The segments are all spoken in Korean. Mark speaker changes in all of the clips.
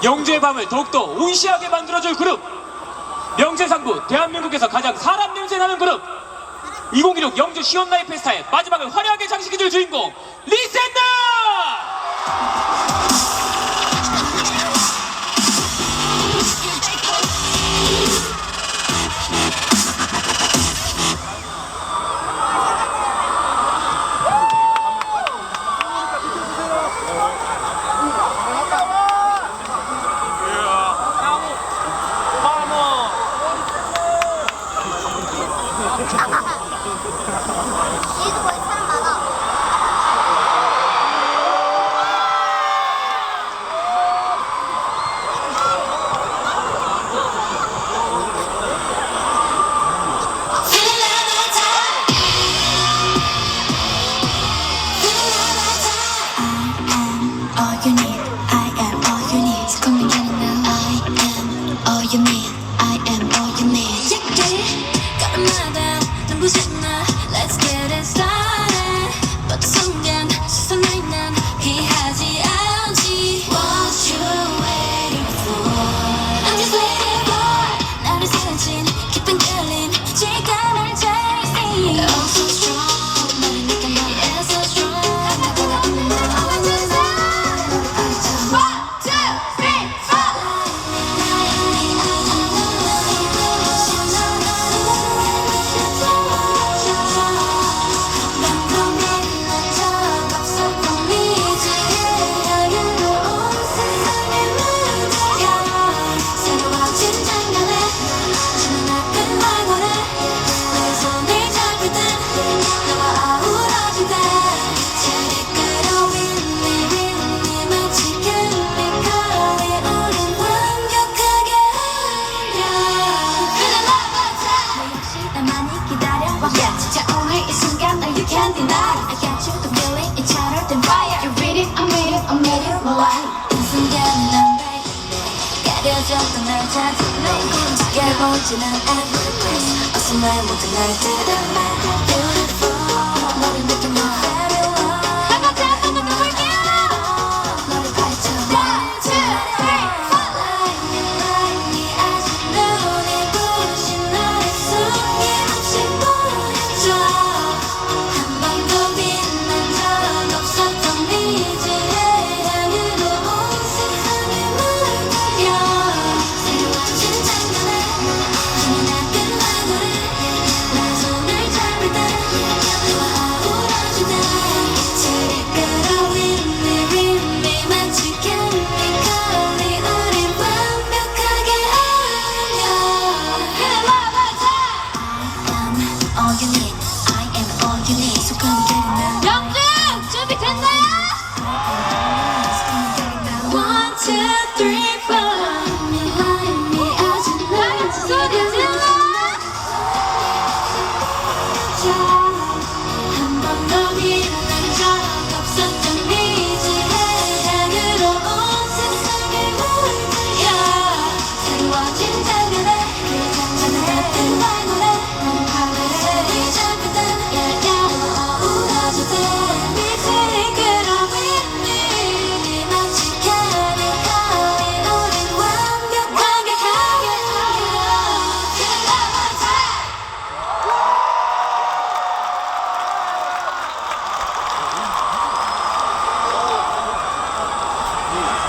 Speaker 1: 영주의 밤을 더욱더 온시하게 만들어줄 그룹, 명재상부 대한민국에서 가장 사람 냄새 나는 그룹, 2016 영주 시원라이프 페스타의 마지막을 화려하게 장식해줄 주인공 리센더!
Speaker 2: Let's get it started. But 순간 시선을 난 피하지 않지. What you waiting for? I'm just waiting for. 나를 스친 깊은 끌림 시간을 chasing. Oh so strong. 너를 느껴 너 is so strong. 나보다 없는 너 always is there. 1, 2, 3, 4. 가려졌던 날 찾아내 지켜보지는 every place 어서 말 모든 날 들은 말 Beautiful 너를 느껴 너 fabulous 다 같이 한번 느껴볼게요 너를 가르쳐 1, 2, 3, 4 Like me 아직 눈이 부신 너의 숨김없이 보여줘 한 번도 빛난 적 없었던 미지의 향으로 온 세상을 물들여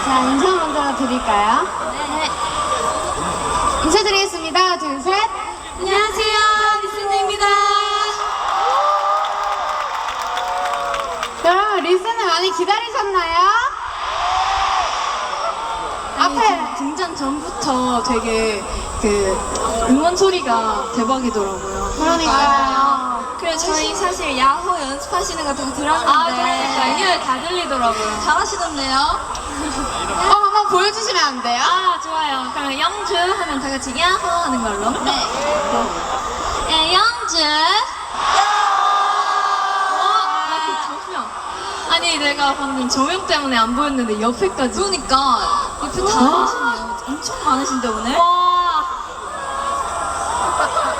Speaker 3: 자, 인사 먼저 드릴까요?
Speaker 2: 네.
Speaker 3: 인사드리겠습니다. 둘, 셋.
Speaker 2: 안녕하세요, 리슨입니다.
Speaker 3: 여러분, 리슨을 많이 기다리셨나요? 앞에
Speaker 2: 등장 전부터 되게 그 응원 소리가 대박이더라고요.
Speaker 3: 그러니까요.
Speaker 2: 그래서 저희 사실 야호 연습하시는 거 다 들었는데 연율 다 들리더라고요. 잘하시던데요?
Speaker 3: 한번 보여주시면 안 돼요?
Speaker 2: 아 좋아요. 그럼 영주 하면 다 같이 야호 하는 걸로. 네. 예, 영주. 잠시만. 아니 내가 방금 조명 때문에 안 보였는데 옆에까지. 그러니까 옆에 다 많으시네요. 엄청 많으신데 오늘. 와.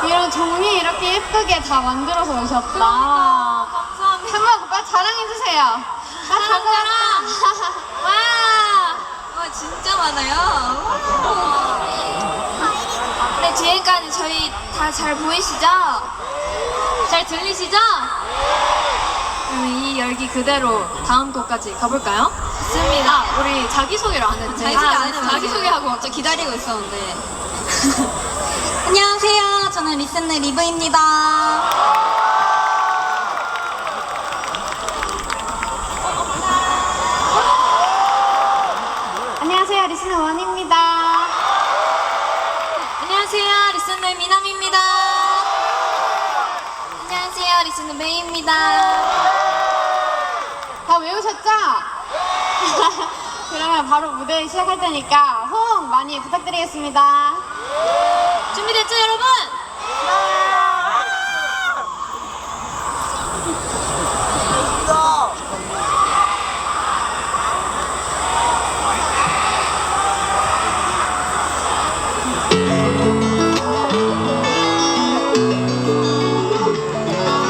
Speaker 3: 이런 종이 이렇게 예쁘게 다 만들어서 오셨다.
Speaker 2: 감사합니다.
Speaker 3: 한번 오빠 자랑해주세요.
Speaker 2: 자랑. 와. 진짜 많아요. 네, 뒤에까지 저희 다 잘 보이시죠? 잘 들리시죠? 그럼 이 열기 그대로 다음 곡까지 가볼까요? 좋습니다. 우리 자기소개를 안 했는데.
Speaker 4: 자기소개 안 했는데.
Speaker 2: 자기소개하고 갑자기 기다리고 있었는데.
Speaker 4: 안녕하세요. 저는 리셋네 리브입니다.
Speaker 3: 안녕하세요, 리스는 원입니다.
Speaker 2: 안녕하세요. 리슨의 미남입니다. 안녕하세요. 리슨의 메이입니다.
Speaker 3: 다 외우셨죠? 그러면 바로 무대 시작할 테니까 호응 많이 부탁드리겠습니다.
Speaker 2: 준비됐죠, 여러분?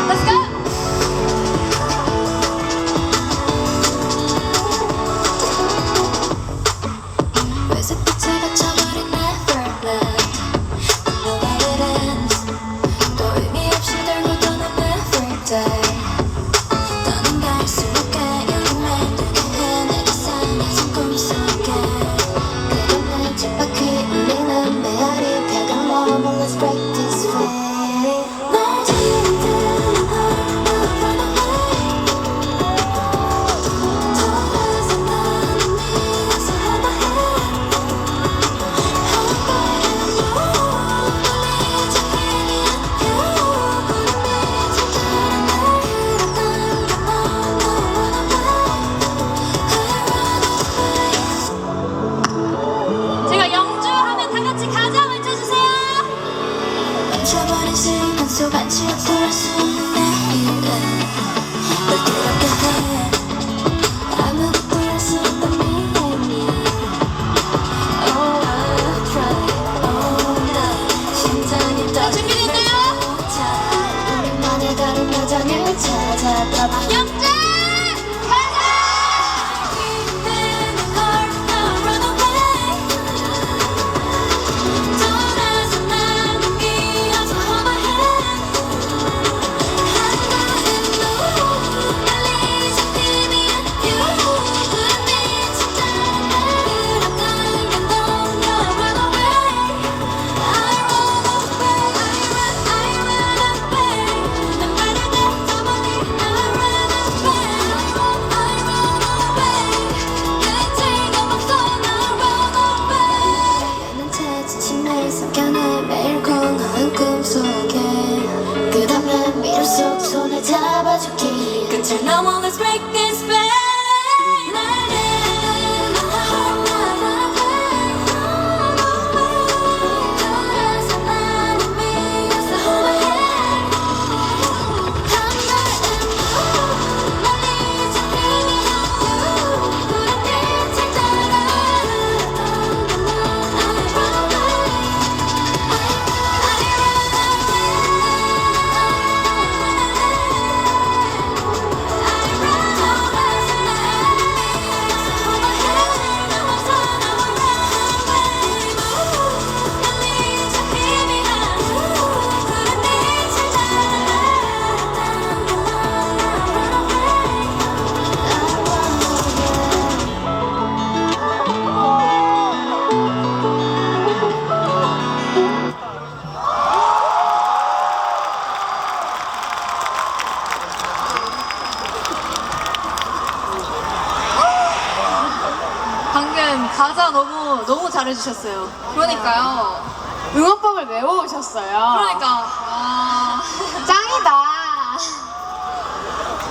Speaker 2: Let's go! 회색빛에 갇혀버린 Neverland No how it ends 또 의미 없이 들고 떠난 every day 떠난 갈수록 여름에 되게 해 내가 사라진 꿈속에 끝없는 쳇바퀴 울리는 메아리 벽을 넘어 Let's break this way 날 지우는 heart run away 더 이상 나는 미워서 have a hand 제가 영주하면 다 같이 가자 외쳐주세요. 멈춰버린 시간 속 안치 돌아올 수 없는 내일은 널 두렵게 해 아무것도 할 수 없던 미래니 Oh I'll try all night 심장이 떨리는 듯한 우리만의 다른 여정을 찾아봐봐 영재! 가자! 힘드는 걸 I'll run away 돌아서 나는 미워서 hold my hand 한가한 눈 날리자 희미한 You 푸른 빛이 달달달달한 감동 You'll run away I run away 난 말을 뱉어 멀리 I run away 끝을 없어 I run away 나는 찾은 신의 성향을 매일 공허한 꿈속에 끝없는 미로 속 손을 잡아주기 끝을 넘어 Let's break this way 나는 돌아서 나는 미워서 hold my hand 한가한 눈 날리자 희미한 You 푸른 빛을 따라왔던 I run away 방금 가사 너무 잘해주셨어요. 그러니까요.
Speaker 3: 응원법을 외워오셨어요.
Speaker 2: 그러니까
Speaker 3: 짱이다.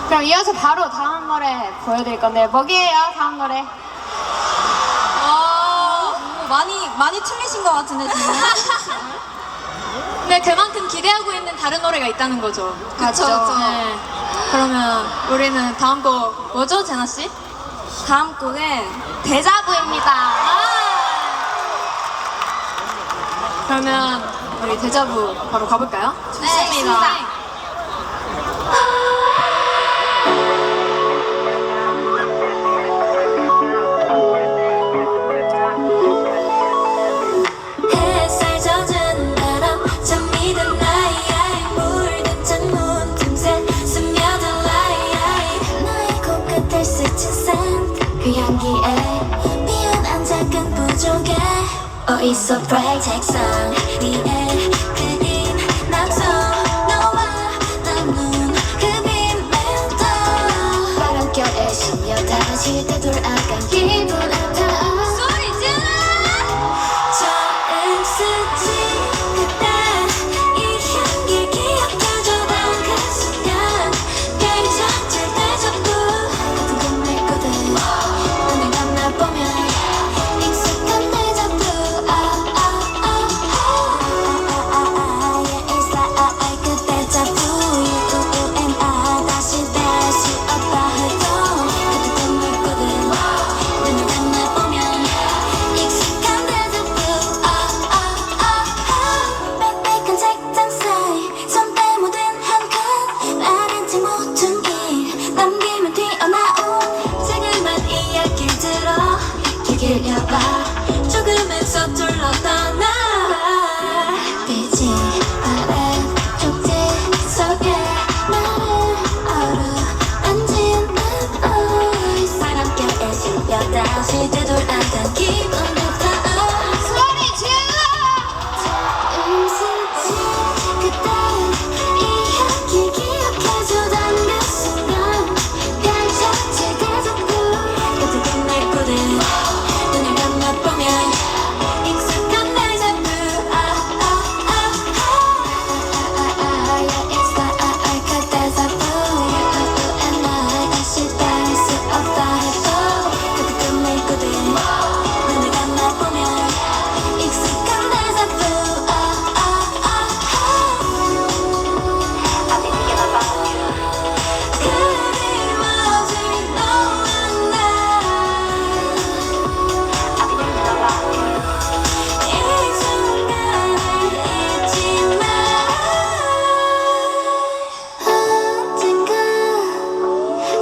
Speaker 3: 그럼 이어서 바로 다음 노래 보여드릴 건데 뭐게요? 다음 노래.
Speaker 4: 많이 틀리신 것 같은데 지금.
Speaker 2: 네, 그만큼 기대하고 있는 다른 노래가 있다는 거죠.
Speaker 4: 그쵸, 그쵸.
Speaker 2: 네. 그러면 우리는 다음 곡 뭐죠, 제나 씨?
Speaker 4: 다음 곡은 데자부입니다.
Speaker 2: 그러면 우리 데자부 바로 가볼까요?
Speaker 4: 좋습니다.
Speaker 2: 어디서 break 책상 위에 그린 낙서 너와 나눈 그 비밀도 바람결에 실려 다시 되돌아간 기분 소리 질러 처음 스친 그때 이 향기 기억해줘던 그 순간 괜찮을 때 자꾸 같은 꿈을 꾸듯 눈을 감아보면 익숙한 데자부 yeah it's like 그 데자부 you and I 다시 될 수 없다 해도 같은 꿈을 꾸듯 눈을 감아보면 익숙한 데자부 빽빽한 책장 사이 손빼 묻은 한칸 마른 책 모퉁이 남기면 튀어나온 자그만 이야기 들어 귀 길려봐 조금은 서툴러 떠나 빛이 바랜 쪽지 속에 나를 어루만지는 바람결에 실려 다시 되돌아간 기분부터 소리 질러 처음 스친 그때 이 향기 기억해주던 그 순간 괜찮지 대자꾸 같은 꿈을 꾸듯 눈을 감아보면 익숙한 데자부 yeah it's like 그 데자부 you and I 다시 될 수 없다 해도 같은 꿈을 꾸듯 눈을 감아보면 익숙한 데자부 I've been thinking about you 그리워진 너와 나 I've been thinking about you 이 순간을 잊지 마 언젠가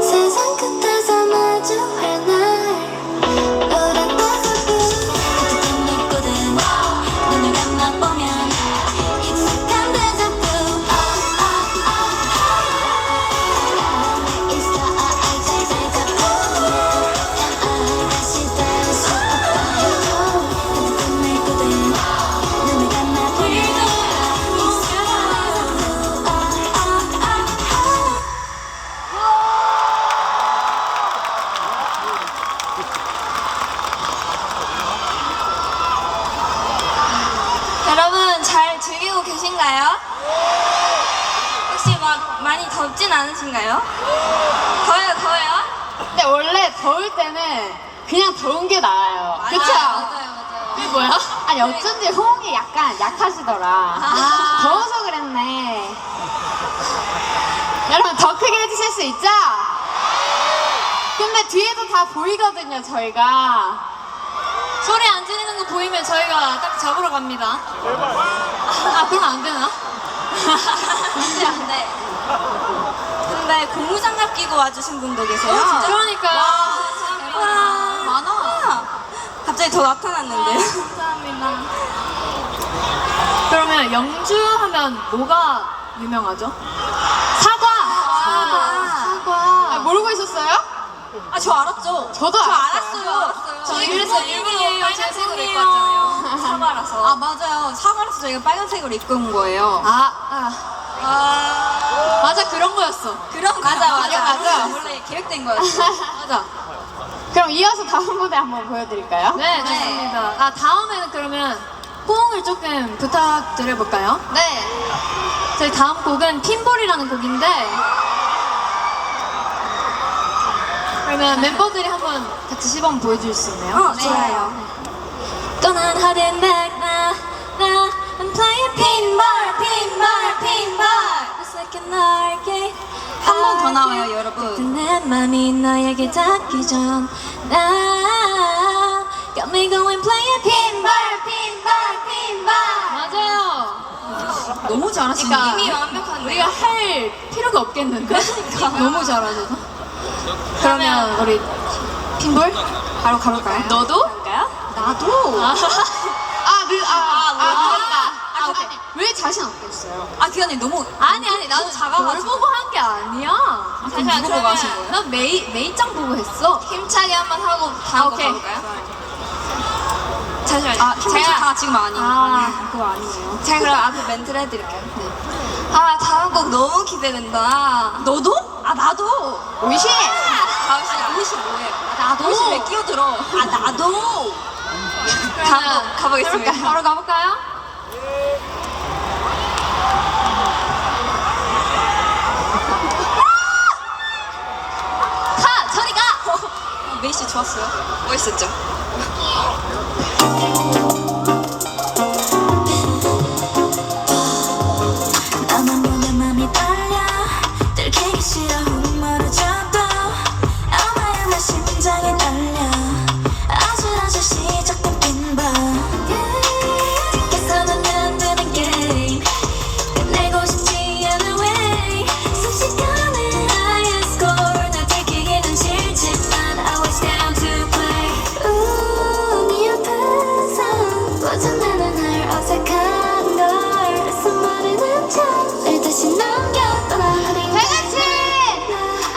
Speaker 2: 세상 끝에서 마주할 날 우린 데자부 같은 꿈을 꾸듯 눈을 감아보면 익숙한 데자부 It's like 데자부 and I 다시 될 수 없다 해도 같은 꿈을 꾸듯 눈을 감아보면
Speaker 4: 여러분 잘 즐기고 계신가요? 혹시 막 많이 덥진 않으신가요? 더워요?
Speaker 3: 근데 원래 더울 때는 그냥 더운 게 나아요. 그쵸?
Speaker 4: 맞아요.
Speaker 3: 이게 뭐야? 아니 어쩐지 호응이 약간 약하시더라. 더워서 그랬네. 여러분 더 크게 해주실 수 있죠? 근데 뒤에도 다 보이거든요 저희가.
Speaker 4: 소리 안 지르는 거 보이면 저희가 딱 잡으러 갑니다.
Speaker 3: 아 그럼 안 되나?
Speaker 4: 안 돼. 근데 고무장갑 끼고 와주신 분도 계세요.
Speaker 3: 진짜? 그러니까.
Speaker 4: 와, 많아. 갑자기 더 나타났는데.
Speaker 3: 감사합니다. 그러면 영주 하면 뭐가 유명하죠? 사과. 아, 모르고 있었어요?
Speaker 4: 아, 저 알았죠?
Speaker 3: 저도
Speaker 4: 저
Speaker 3: 알았어요.
Speaker 4: 알았어요.
Speaker 3: 저희
Speaker 4: 그래서 일부러 빨간색으로 입고 왔잖아요. 사과라서. 아, 맞아요. 사과라서 저희가 빨간색으로 입고 온 거예요.
Speaker 3: 맞아 그런 거였어.
Speaker 4: 그런 거 맞아.
Speaker 3: 맞아.
Speaker 4: 원래 계획된 거였어.
Speaker 3: 맞아. 그럼 이어서 다음 무대 한번 보여드릴까요?
Speaker 4: 네,
Speaker 3: 좋습니다. 아 다음에는 그러면 호응을 조금 부탁드려볼까요?
Speaker 4: 네.
Speaker 3: 저희 다음 곡은 핀볼이라는 곡인데 그러면 멤버들이 한번 같이 시범 보여줄 수 있나요?
Speaker 4: 좋아요.
Speaker 3: 또 난 holding back I'm playing pinball It's like an arcade
Speaker 4: 한 번 더 나와요, 여러분.
Speaker 3: 내 맘이 너에게 닿기 전 Got me going playing pinball 맞아요
Speaker 4: 너무 잘하시네.
Speaker 3: 이미 완벽한데 우리가 할 필요가 없겠는데? 너무 잘하셔서 그러면 우리 핀볼 바로 가볼까요? 너도?
Speaker 4: 갈까요?
Speaker 3: 나도
Speaker 4: 오케이.
Speaker 3: 왜 자신 없겠어요?
Speaker 4: 아, 기현이 너무.
Speaker 3: 아니 나도
Speaker 4: 작아가지고.
Speaker 3: 널 보고 한 게 아니야
Speaker 4: 누구 보고 하신 거예요?
Speaker 3: 난 메이짱 보고 했어
Speaker 4: 힘차게 한번 하고 다음 거
Speaker 3: 오케이.
Speaker 4: 가볼까요? 잠시만요.
Speaker 3: 제가-
Speaker 4: 다 지금 아니에요.
Speaker 3: 아.
Speaker 4: 그거 아니에요.
Speaker 3: 제가 그럼 앞에 멘트를 해드릴게요. 네.
Speaker 4: 아, 다음 곡 너무 기대된다. 너도? 아, 나도.
Speaker 3: 오이시!
Speaker 4: 다음 씨, 오이시 뭐예요?
Speaker 3: 나도.
Speaker 4: 오이시 왜 끼어들어? 아, 나도. 다음 곡 가보겠습니다.
Speaker 3: 해볼까요? 바로 가볼까요?
Speaker 4: 가! 저리 가! 메이 씨 좋았어요. 멋있었죠?
Speaker 2: 너만 보면 맘이 떨려 들키기 싫어 hum물어져도 어마어마한 심장이 떨려 아슬아슬 시작된 빈밤 계속해서는 안 되는 게임 끝내고 싶지 않은 way 순식간에 high score 날 들키기는 싫지만 always down to play 네 앞에서 벗어나는 날 어색한 걸 애써버리는 척날 다시 넘겨 떠나는
Speaker 3: 다같이!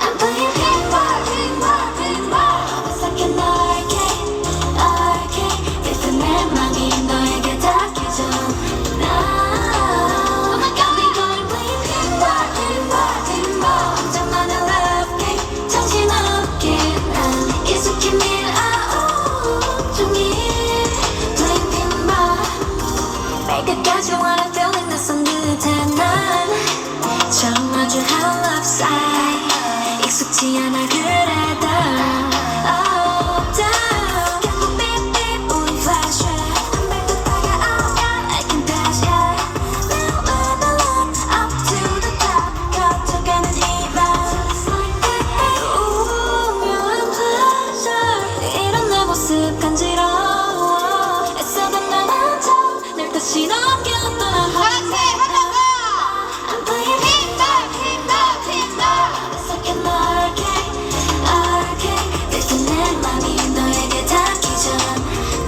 Speaker 2: I'm playing pinball, pinball, pinball 어색한 arcade, arcade 그래서 내 맘이 너에게 닿기 전 Now got me going playing pinball, pinball, pinball 혼자 많은 love game 정신없게 난 계속해 밀어오 종일 playing pinball 날 끝까지 wanna feeling 낯선 듯한 난 처음 마주 how love side 익숙지 않아 그래도 Oh down 결국 beep beep 우린 flash 한 발 더 다가오면 I can pass ya Now I'm alone up to the top 걷어가는 희망 Just like that Ooh 묘한 pleasure 이런 내 모습 간지러워 애써도 난 한참 날 다시 넘겨 떠난
Speaker 3: 다같이! 한번
Speaker 2: I'm playing pinball, pinball, pinball 어색한 arcade, arcade 그래서 내 맘이 너에게 닿기 전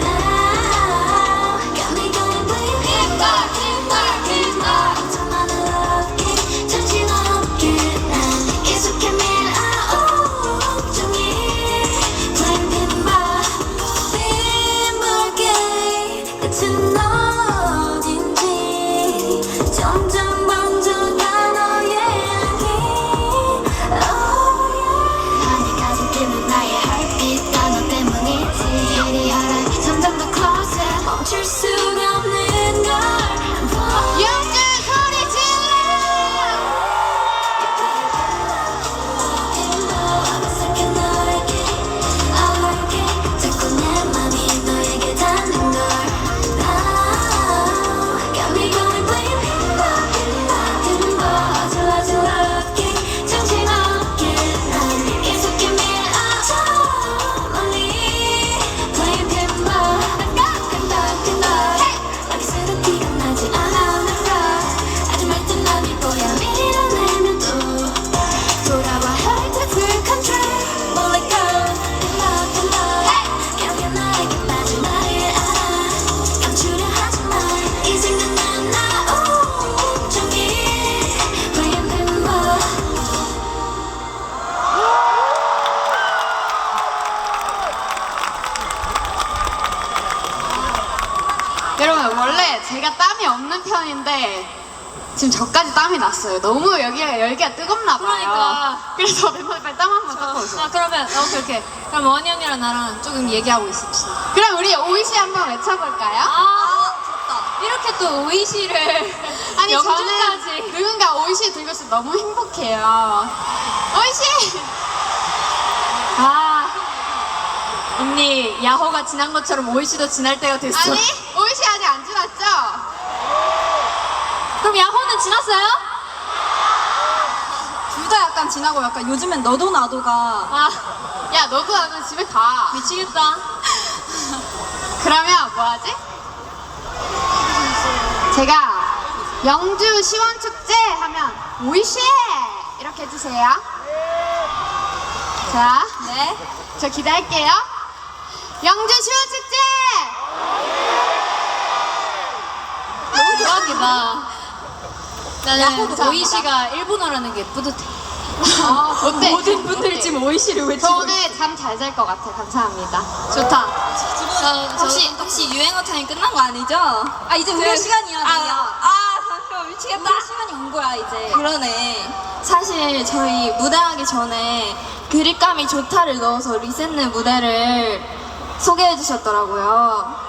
Speaker 2: Now got me going playing pinball, pinball, pinball 혼자 많은 love game 정신없게 난 계속해 밀어오 종일 playing pinball pinball game 끝은 어딘지 점점 번져가 너의 향기 Oh yeah 많이 가진 뛰는 나의 heartbeat 다 너 때문이지 이리 와라 점점 더 closer 멈출 수가 없는 걸 I'm falling
Speaker 3: 영준 소리 질러!
Speaker 2: 어색한 너에게 어렵게 자꾸 내 맘이 너에게 닿는 걸 Now got me going playing pinball, pinball, pinball 어지럽게 정신없게 난 계속해 밀어줘 멀리 playing pinball pinball, pinball 여기서는 티가 나지 않아 on the road 아주 맑은 맘이 보여 밀어내면 또 돌아와 high to full control won't let go pinball, pinball 겨우야 너에게 빠진 나를 알아 감추려 하지만 이제는 난 온종일 playing pinball
Speaker 3: 여러분 원래 제가 땀이 없는 편인데 지금 저까지 땀이 났어요. 너무 여기가 열기가 뜨겁나 봐요.
Speaker 4: 그러니까.
Speaker 3: 그래서 멤버들 빨리 땀 한 번 닦고 오세요.
Speaker 4: 아, 그러면, 오케이. 그럼 원희 언니랑 나랑 조금 얘기하고 있읍시다.
Speaker 3: 그럼 우리 오이시 한번 외쳐볼까요?
Speaker 4: 좋다. 이렇게 또 오이시를.
Speaker 3: 아니
Speaker 4: 영준까지.
Speaker 3: 저는 누군가 오이시 들고 있으면 너무 행복해요. 오이시!
Speaker 4: 아. 언니, 야호가 지난 것처럼 오이시도 지날 때가 됐어.
Speaker 3: 아니 오이시 아직 안 지났죠?
Speaker 4: 그럼 야호는 지났어요? 둘 다 약간 지나고 약간 요즘엔 너도 나도가.
Speaker 3: 아, 야 너도 나도 집에 가.
Speaker 4: 미치겠다.
Speaker 3: 그러면 뭐하지? 제가 영주 시원축제 하면 오이시 이렇게 해주세요. 자,
Speaker 4: 네.
Speaker 3: 저 기대할게요. 영주 시원축제!
Speaker 4: 너무 대박이다. 나는
Speaker 3: 야호도
Speaker 4: 오이시가 일본어라는 게 뿌듯해.
Speaker 3: 어때?
Speaker 4: 모든 분들이 지금 오이시를
Speaker 3: 저
Speaker 4: 외치고
Speaker 3: 오늘 잠 잘 잘 것 같아. 감사합니다.
Speaker 4: 좋다.
Speaker 2: 혹시 유행어 타임 끝난 거 아니죠?
Speaker 4: 아 이제 우리 시간이야.
Speaker 2: 잠깐만 미치겠다.
Speaker 4: 우리 시간이 온 거야 이제.
Speaker 2: 그러네. 사실 저희 무대하기 전에 그립감이 좋다를 넣어서 리셋네 무대를 소개해 주셨더라고요.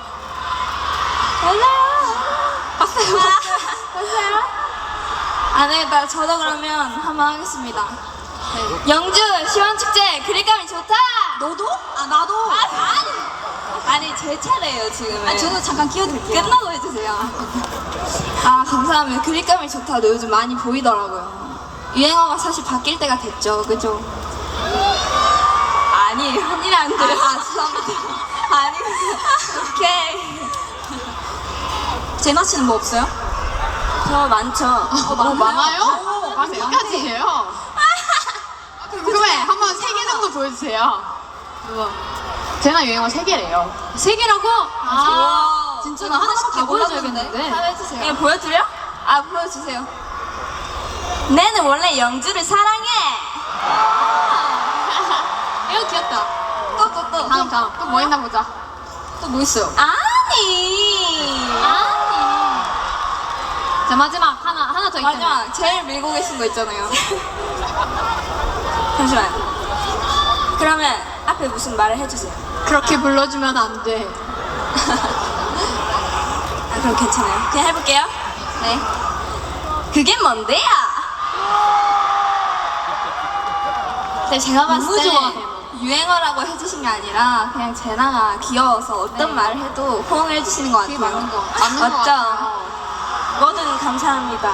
Speaker 2: 봤어요? 안 되겠다. 저도 그러면 한번 하겠습니다. 영주 시원축제 그립감이 좋다!
Speaker 4: 너도? 아 나도.
Speaker 2: 아니 제 차례예요 지금은.
Speaker 4: 아 저도 잠깐 끼어들게요.
Speaker 2: 끝나고 해주세요. 아 감사합니다. 그립감이 좋다도 요즘 많이 보이더라고요. 유행어가 사실 바뀔 때가 됐죠, 그죠? 아니에요. 한일 안 돼요. 죄송합니다. 아니 오케이.
Speaker 4: 제나 씨는 뭐 없어요?
Speaker 2: 저 많죠.
Speaker 3: 많아요? 몇 가지예요? 궁금해. 한번 3개 정도 보여주세요. 제나 유행어 3개래요. 3개라고?
Speaker 2: 와,
Speaker 3: 진짜 나 하나씩 다 보여줘야겠는데.
Speaker 2: 하나 해주세요. 이거 보여드려? 아 보여주세요. 내는 원래 영주를 사랑해.
Speaker 3: 이거 귀엽다.
Speaker 2: 또.
Speaker 3: 다음. 또 뭐 있나 보자.
Speaker 4: 또 뭐 있어요?
Speaker 2: 아니.
Speaker 3: 자, 마지막 하나 더 있잖아요.
Speaker 2: 마지막 제일 밀고 계신 거 있잖아요. 잠시만. 그러면 앞에 무슨 말을 해주세요.
Speaker 3: 그렇게 불러주면 안 돼.
Speaker 2: 아 그럼 괜찮아요. 그냥 해볼게요. 네. 그게 뭔데야? 근데 제가 봤을
Speaker 3: 너무
Speaker 2: 때
Speaker 3: 좋아해요.
Speaker 2: 유행어라고 해주신 게 아니라 그냥 제나가 귀여워서 어떤 말을 해도 호응을 해주시는 것 같아요.
Speaker 3: 맞는 거
Speaker 2: 맞죠?
Speaker 3: 같아요.
Speaker 2: 뭐든 감사합니다.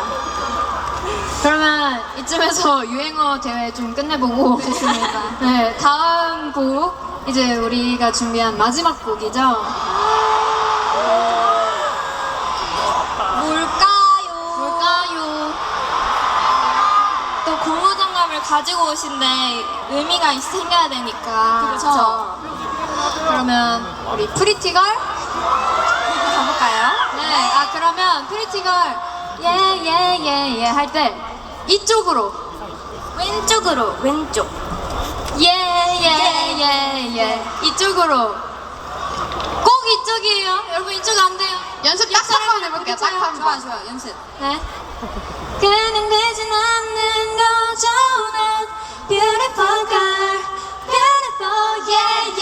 Speaker 3: 그러면 이쯤에서 유행어 대회 좀 끝내보고
Speaker 2: 좋습니다.
Speaker 3: 네, 다음 곡 이제 우리가 준비한 마지막 곡이죠. 뭘까요?
Speaker 2: 또 고무장갑을 가지고 오신데 의미가 생겨야 되니까.
Speaker 3: 그렇죠. 그러면 우리 프리티걸
Speaker 2: 가볼까요?
Speaker 3: 네, 그러면 프리티걸 예 할 때 이쪽으로
Speaker 2: 왼쪽으로 왼쪽.
Speaker 3: 예 이쪽으로 꼭 이쪽이에요. 여러분 이쪽 안 돼요. 연습 딱 한 번 해볼게요. 딱 한 번.
Speaker 4: 좋아요 연습.
Speaker 2: 네. 그냥 되진 않는 거죠. 난 beautiful girl, beautiful yeah.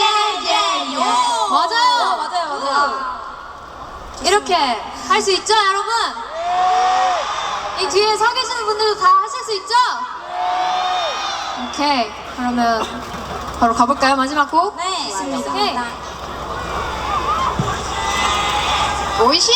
Speaker 3: 맞아요. 이렇게 할 수 있죠, 여러분? 이 뒤에 서 계시는 분들도 다 하실 수 있죠? 오케이. 그러면 바로 가볼까요? 마지막 곡?
Speaker 2: 네,
Speaker 3: 좋습니다.
Speaker 2: 오케이.
Speaker 3: 오이시에!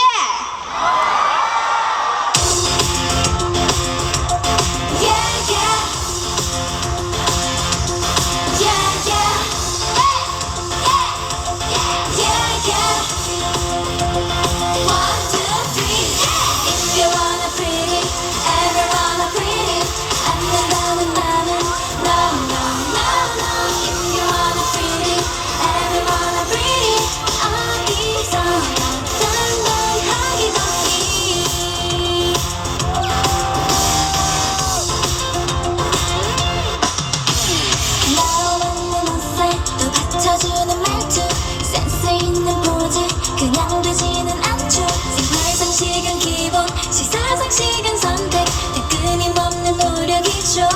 Speaker 2: 주는 말투 센스 있는 포즈 그냥 되지는 않죠. 생활상식은 기본 시사상식은 선택 다 끊임없는 노력이죠.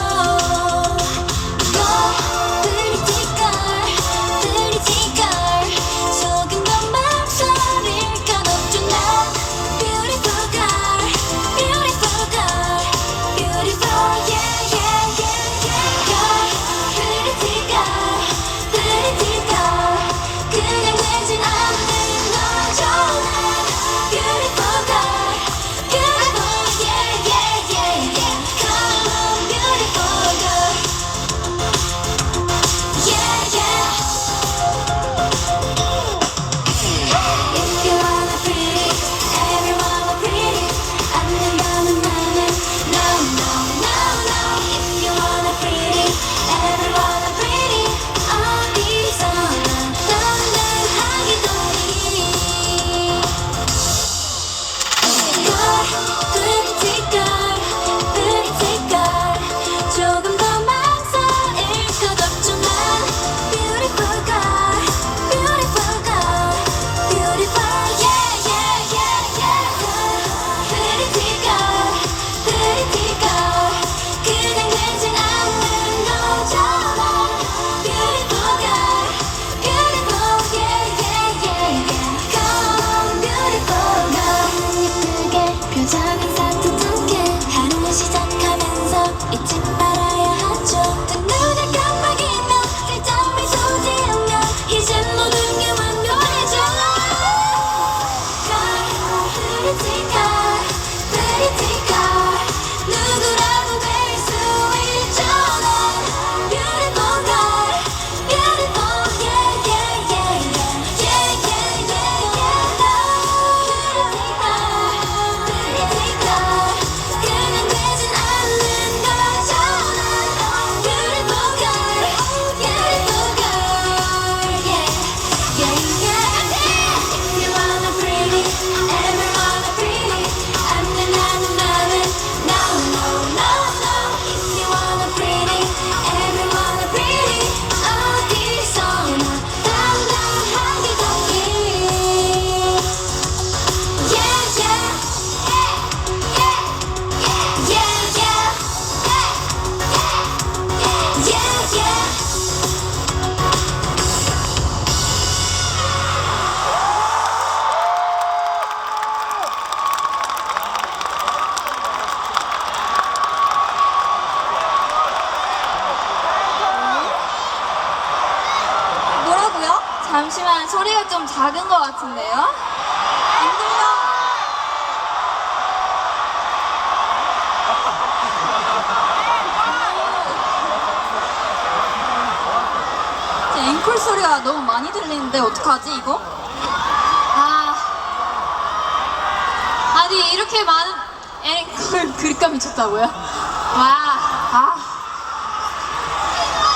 Speaker 2: pretty girl 조금 더 망설일 건 없죠. 난 beautiful girl yeah girl pretty girl 그냥 되진 않는 거죠. 난 beautiful girl yeah come on beautiful
Speaker 4: 소리가 좀 작은 것 같은데요? 안 들려. 제 앵콜 소리가 너무 많이 들리는데 어떡하지 이거?
Speaker 3: 아니 이렇게 많은 앵콜 그립감이 쳤다고요?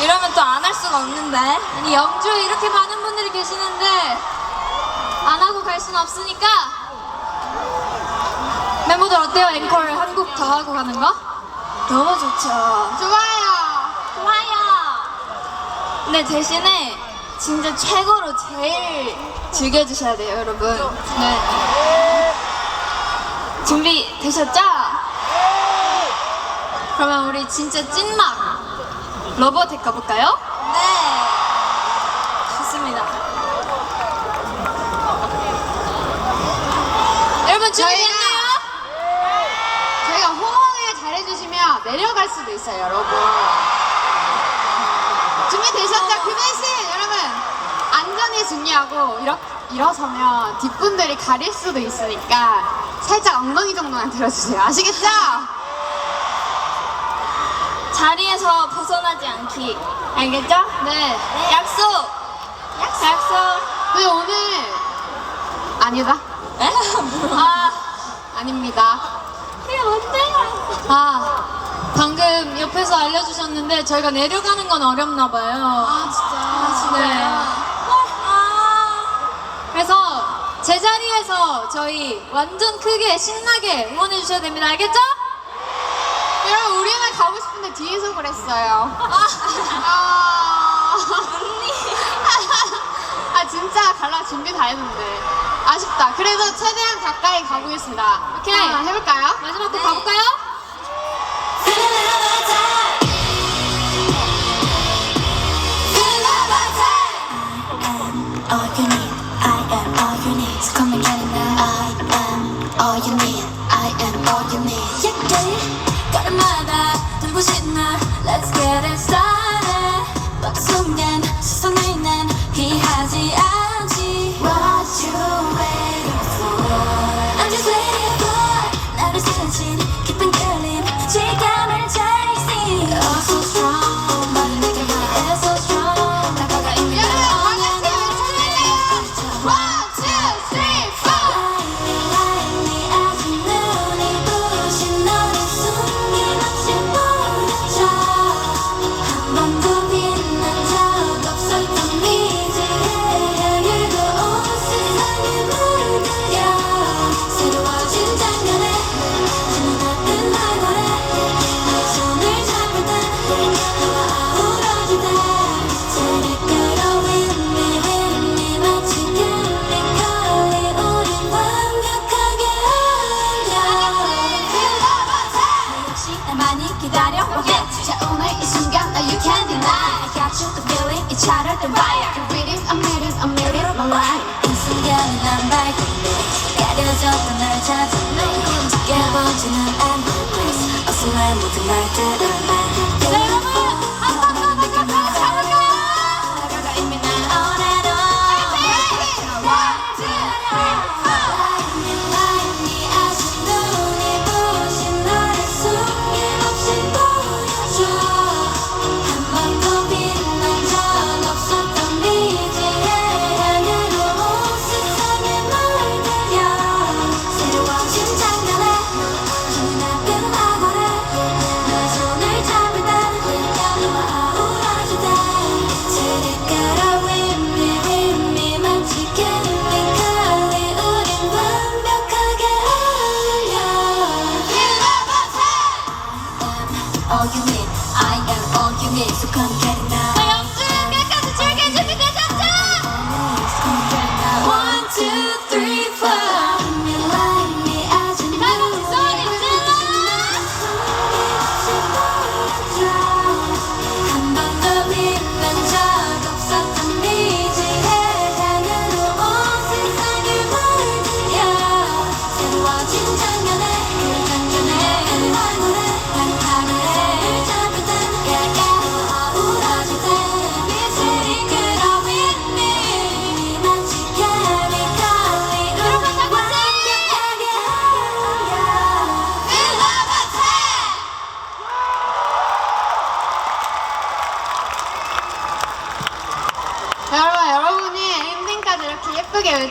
Speaker 4: 이러면 또 안 할 수가 없는데.
Speaker 3: 아니 영주에 이렇게 많은 분들이 계시는데 안 하고 갈 수는 없으니까 멤버들 어때요? 앵콜 한 곡 더 하고 가는 거?
Speaker 4: 너무 좋죠.
Speaker 3: 좋아요.
Speaker 4: 근데 대신에 진짜 최고로 제일 즐겨주셔야 돼요, 여러분.
Speaker 3: 네. 준비 되셨죠? 그러면 우리 진짜 찐막 러버텍 가볼까요?
Speaker 4: 네. 좋습니다.
Speaker 3: 여러분 준비됐나요?
Speaker 5: 저희가 호응을 잘해주시면 내려갈 수도 있어요, 여러분. 준비되셨죠? 그 대신 여러분 안전이 중요하고 일어서면 뒷분들이 가릴 수도 있으니까 살짝 엉덩이 정도만 들어주세요. 아시겠죠?
Speaker 4: 자리에서 벗어나지 않기. 알겠죠?
Speaker 3: 네.
Speaker 4: 약속!
Speaker 3: 약속.
Speaker 5: 근데 오늘 아니다.
Speaker 4: 에?
Speaker 5: 아닙니다.
Speaker 4: 이게 뭔데요?
Speaker 3: 방금 옆에서 알려주셨는데 저희가 내려가는 건 어렵나 봐요.
Speaker 4: 진짜.
Speaker 3: 네. 그래서 제자리에서 저희 완전 크게 신나게 응원해 주셔야 됩니다. 알겠죠?
Speaker 5: 여러분 우리는 가고 싶은데 뒤에서 그랬어요. 진짜 갈라 준비 다 했는데 아쉽다. 그래도 최대한 가까이 가보겠습니다.
Speaker 3: 오케이.
Speaker 5: 해볼까요?
Speaker 3: 마지막 곡 가볼까요?
Speaker 2: All you need, I am all you need. So come and get it now. I am all you need, I am all you need. Yeah, yeah. 걸음마다 눈부신 날, let's get it started. 막 순간 수선을 난 피하지 않지. What you waiting for? I'm just waiting for 나를 스친 깊은 끌림, 시간을 chasing. Oh so strong, 말을 내게 해. It's so strong. 다가가 있는 날
Speaker 5: One, two, three, four.
Speaker 2: Light me 아직 눈이 부신 너를 숨김없이 보여줘. 한 번도 빛난 적 없었던 미지의 향기로 온 세상에 물들여. 새로워진 장면에 주문하는 날거래. 내 손을 잡을 때 너와 아우러질 때 제일 끌어올린 미 마치 캘리컬이 우린 완벽하게 어울려. 역시 날 많이 기다려보겠지. 자 오늘 이 순간 now you can't deny. I got you the feeling 이 차렸던 fire. The rhythm I'm reading I'm reading of my life. 이 순간에 난 밝은데 가려졌던 날 찾아내. 지켜보지는 않는 place. 어슬픈 모든 말들을 말.
Speaker 3: 여러분 한 번만 더 가볼까요?
Speaker 2: 다가가 이미 날 on and on. Light me 아직 눈이 부신 너를 숨김없이 보여줘. 한 번도 빛난 적 없었던 미지의 향기로 온 세상에 물들여. 새로워진 장면에 기분 나쁜 악어래. 내 손을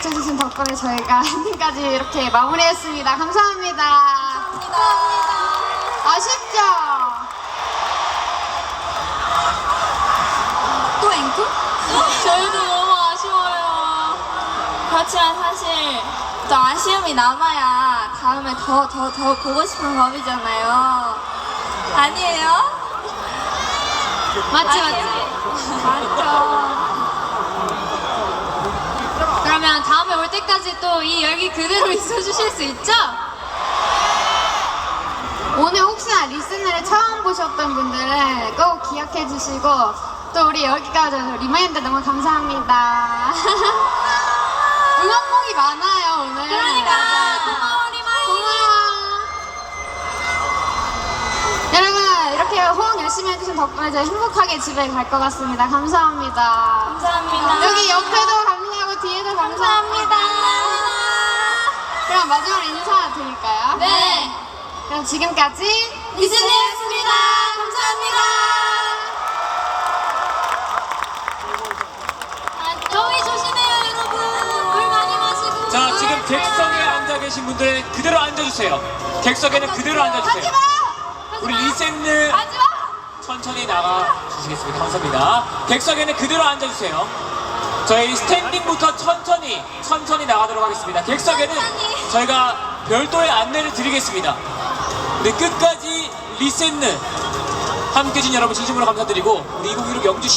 Speaker 5: 외쳐주신 덕분에 저희가 엔딩까지 이렇게 마무리했습니다. 감사합니다. 아쉽죠?
Speaker 4: 또 앵콜?
Speaker 3: 저희도 너무 아쉬워요.
Speaker 4: 그렇지만 사실 또 아쉬움이 남아야 다음에 더 보고 싶은 법이잖아요. 아니에요?
Speaker 3: 맞지?
Speaker 4: 맞죠.
Speaker 3: 그러면 다음에 올 때까지 또 이 열기 그대로 있어주실 수 있죠?
Speaker 5: 오늘 혹시나 리스너를 처음 보셨던 분들은 꼭 기억해 주시고 또 우리 여기까지 와서 리마인드 너무 감사합니다. 응원봉이 많아요 오늘.
Speaker 3: 그러니까 고마워 리마이.
Speaker 5: 고마워. 여러분 이렇게 호응 열심히 해주신 덕분에 저희 행복하게 집에 갈 것 같습니다. 감사합니다.
Speaker 4: 감사합니다.
Speaker 5: 여기 옆에도 감사하고 뒤에도 감사합니다. 그럼 마지막으로 인사 드릴까요?
Speaker 3: 네.
Speaker 5: 그럼 지금까지
Speaker 3: 리스니였습니다. 감사합니다. 더위 조심해요 여러분. 물 많이 마시고.
Speaker 1: 자, 지금 객석에 앉아 계신 분들 그대로 앉아주세요. 객석에는 그대로 앉아주세요. 우리 리센느 천천히 나가 주시겠습니다. 감사합니다. 객석에는 그대로 앉아주세요. 저희 스탠딩부터 천천히 나가도록 하겠습니다. 객석에는 저희가 별도의 안내를 드리겠습니다. 우리 끝까지 리센느 함께 해준 여러분 진심으로 감사드리고 우리 2016 영주